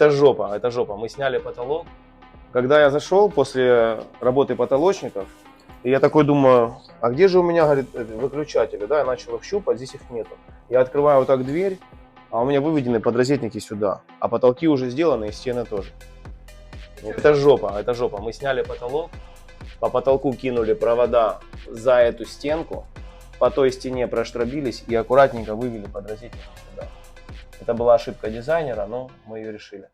Это жопа, это жопа. Мы сняли потолок. Когда я зашел после работы потолочников, и я такой думаю, а где же у меня, говорит, выключатели? Да, я начал их щупать, здесь их нету. Я открываю вот так дверь, а у меня выведены подрозетники сюда, а потолки уже сделаны и стены тоже. Это жопа, это жопа. Мы сняли потолок, по потолку кинули провода за эту стенку, по той стене проштробились и аккуратненько вывели подрозетники сюда. Это была ошибка дизайнера, но мы ее решили.